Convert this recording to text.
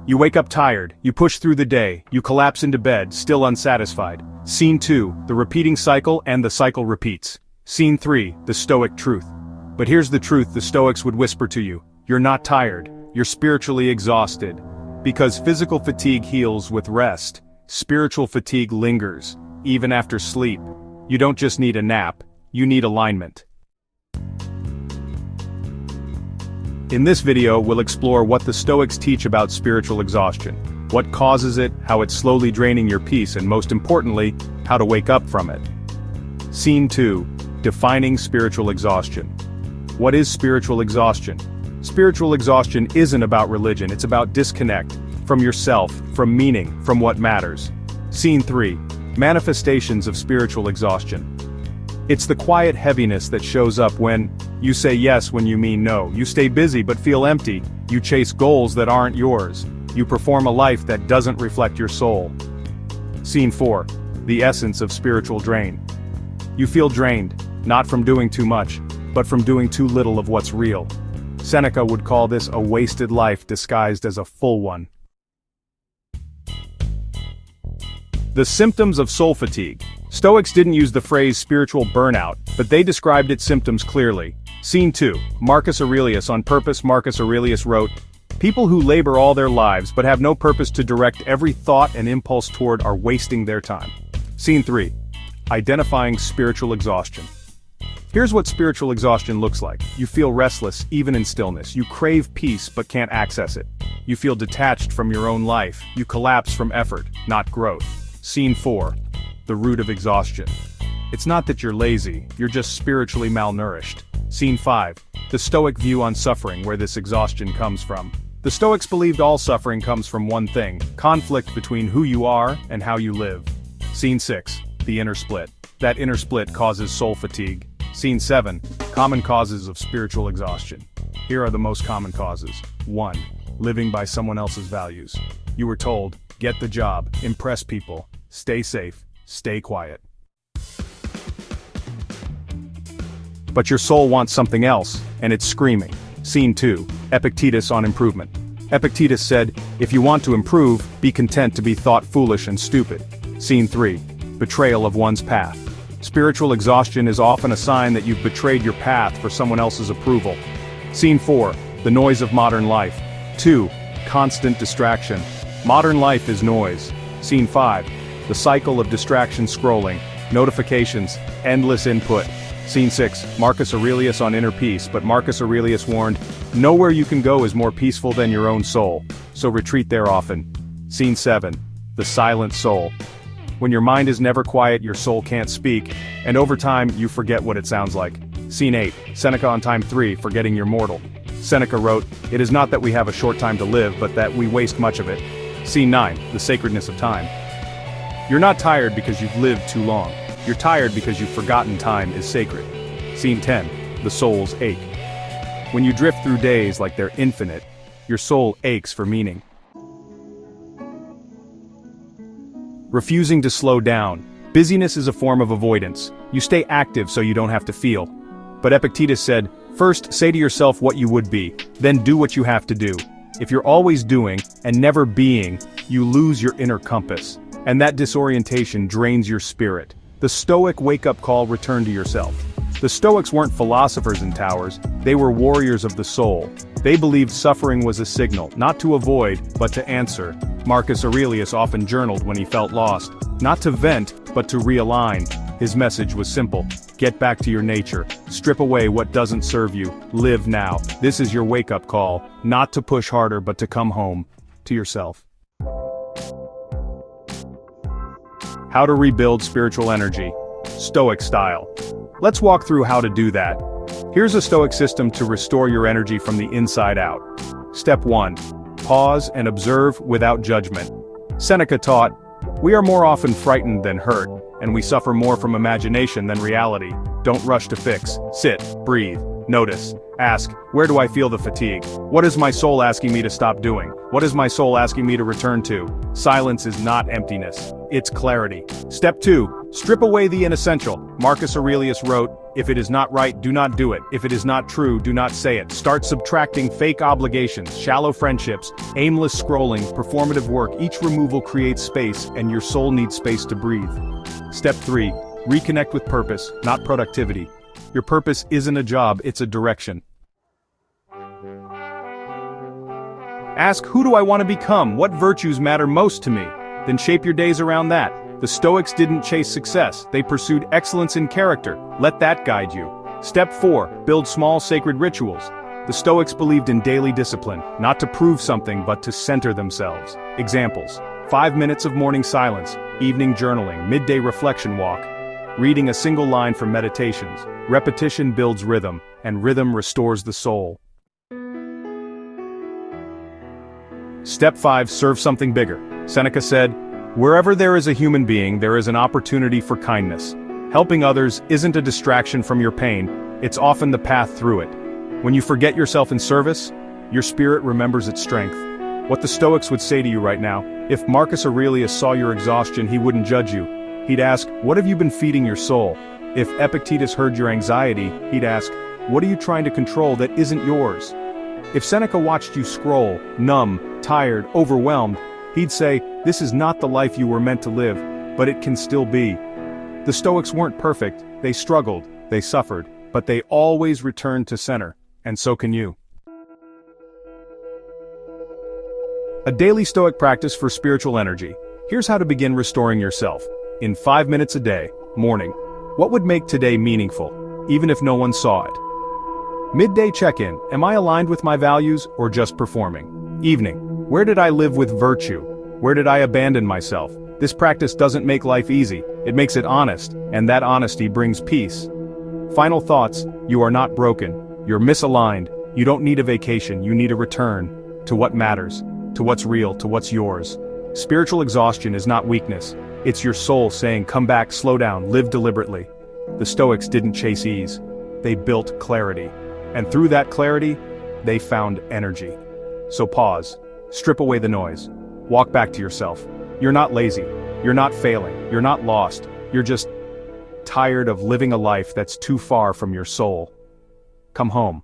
You wake up tired, you push through the day, you collapse into bed, still unsatisfied. Scene 2, the repeating cycle, and the cycle repeats. Scene 3, the Stoic truth. But here's the truth the Stoics would whisper to you. You're not tired, you're spiritually exhausted. Because physical fatigue heals with rest, spiritual fatigue lingers, even after sleep. You don't just need a nap, you need alignment. In this video, we'll explore what the Stoics teach about spiritual exhaustion, what causes it, how it's slowly draining your peace, and most importantly, how to wake up from it. Scene 2, defining spiritual exhaustion. What is spiritual exhaustion? Spiritual exhaustion isn't about religion, it's about disconnect from yourself, from meaning, from what matters. Scene 3, manifestations of spiritual exhaustion. It's the quiet heaviness that shows up when you say yes when you mean no. You stay busy but feel empty. You chase goals that aren't yours. You perform a life that doesn't reflect your soul. Scene 4, the essence of spiritual drain. You feel drained, not from doing too much, but from doing too little of what's real. Seneca would call this a wasted life disguised as a full one. The symptoms of soul fatigue. Stoics didn't use the phrase spiritual burnout, but they described its symptoms clearly. Scene 2, Marcus Aurelius. On purpose, Marcus Aurelius wrote, "People who labor all their lives but have no purpose to direct every thought and impulse toward are wasting their time." Scene 3, identifying spiritual exhaustion. Here's what spiritual exhaustion looks like. You feel restless, even in stillness. You crave peace but can't access it. You feel detached from your own life. You collapse from effort, not growth. Scene 4, the root of exhaustion. It's not that you're lazy, you're just spiritually malnourished. Scene 5, the Stoic view on suffering, where this exhaustion comes from. The Stoics believed all suffering comes from one thing, conflict between who you are and how you live. Scene 6, the inner split. That inner split causes soul fatigue. Scene 7, common causes of spiritual exhaustion. Here are the most common causes. 1, living by someone else's values. You were told, get the job, impress people, stay safe, stay quiet. But your soul wants something else, and it's screaming. Scene 2, Epictetus on improvement. Epictetus said, if you want to improve, be content to be thought foolish and stupid. Scene 3, betrayal of one's path. Spiritual exhaustion is often a sign that you've betrayed your path for someone else's approval. Scene 4, the noise of modern life. 2, constant distraction. Modern life is noise. Scene 5, the cycle of distraction scrolling, notifications, endless input. Scene 6, Marcus Aurelius on inner peace, but Marcus Aurelius warned, nowhere you can go is more peaceful than your own soul, so retreat there often. Scene 7, the silent soul. When your mind is never quiet, your soul can't speak, and over time, you forget what it sounds like. Scene 8, Seneca on time 3, forgetting you're mortal. Seneca wrote, it is not that we have a short time to live, but that we waste much of it. Scene 9, the sacredness of time. You're not tired because you've lived too long. You're tired because you've forgotten time is sacred. Scene 10, the soul's ache. When you drift through days like they're infinite, your soul aches for meaning. Refusing to slow down. Busyness is a form of avoidance. You stay active so you don't have to feel. But Epictetus said, first say to yourself what you would be, then do what you have to do. If you're always doing, and never being, you lose your inner compass. And that disorientation drains your spirit. The Stoic wake-up call: return to yourself. The Stoics weren't philosophers in towers, they were warriors of the soul. They believed suffering was a signal, not to avoid, but to answer. Marcus Aurelius often journaled when he felt lost. Not to vent, but to realign. His message was simple: get back to your nature, strip away what doesn't serve you, live now. This is your wake-up call, not to push harder but to come home, to yourself. How to rebuild spiritual energy. Stoic style. Let's walk through how to do that. Here's a Stoic system to restore your energy from the inside out. Step 1. Pause and observe without judgment. Seneca taught, we are more often frightened than hurt, and we suffer more from imagination than reality. Don't rush to fix. Sit, breathe, notice. Ask, where do I feel the fatigue? What is my soul asking me to stop doing? What is my soul asking me to return to? Silence is not emptiness, it's clarity. Step 2, strip away the inessential. Marcus Aurelius wrote, If it is not right, do not do it. If it is not true, do not say it. Start subtracting fake obligations, shallow friendships, aimless scrolling, performative work. Each removal creates space, and your soul needs space to breathe. Step 3. Reconnect with purpose, not productivity. Your purpose isn't a job, it's a direction. Ask, who do I want to become? What virtues matter most to me? Then shape your days around that. The Stoics didn't chase success, they pursued excellence in character. Let that guide you. Step 4. Build small sacred rituals. The Stoics believed in daily discipline, not to prove something but to center themselves. Examples: 5 minutes of morning silence, evening journaling, midday reflection walk, reading a single line from meditations. Repetition builds rhythm, and rhythm restores the soul. Step 5. Serve something bigger. Seneca said, "Wherever there is a human being, there is an opportunity for kindness. Helping others isn't a distraction from your pain, it's often the path through it. When you forget yourself in service, your spirit remembers its strength." What the Stoics would say to you right now: if Marcus Aurelius saw your exhaustion, he wouldn't judge you. He'd ask, what have you been feeding your soul? If Epictetus heard your anxiety, he'd ask, what are you trying to control that isn't yours? If Seneca watched you scroll, numb, tired, overwhelmed, he'd say, this is not the life you were meant to live, but it can still be. The Stoics weren't perfect, they struggled, they suffered, but they always returned to center, and so can you. A daily Stoic practice for spiritual energy. Here's how to begin restoring yourself. In 5 minutes a day, morning. What would make today meaningful, even if no one saw it? Midday check-in, am I aligned with my values or just performing? Evening, where did I live with virtue? Where did I abandon myself? This practice doesn't make life easy, it makes it honest, and that honesty brings peace. Final thoughts: you are not broken, you're misaligned, you don't need a vacation, you need a return to what matters, to what's real, to what's yours. Spiritual exhaustion is not weakness, it's your soul saying, come back, slow down, live deliberately. The Stoics didn't chase ease, they built clarity. And through that clarity, they found energy. So pause, strip away the noise, walk back to yourself. You're not lazy, you're not failing, you're not lost, you're just tired of living a life that's too far from your soul. Come home.